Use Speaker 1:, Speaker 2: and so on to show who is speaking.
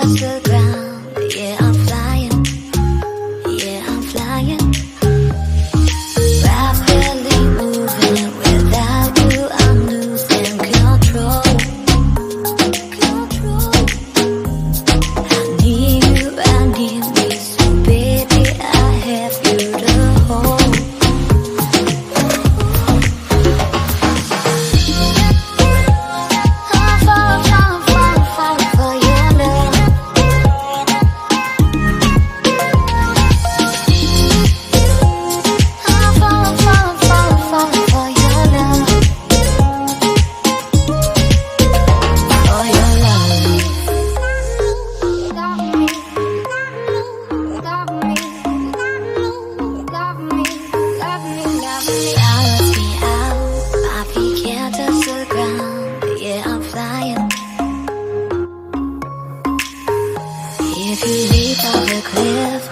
Speaker 1: touch the ground. Yeah, I'm flying. Yeah, I'm flying. Rapidly moving. Without you, I'm losing control. I need me. So baby, I have you to hold. Balance me out, my feet can't touch the ground. Yeah, I'm flying. If you leap off a cliff,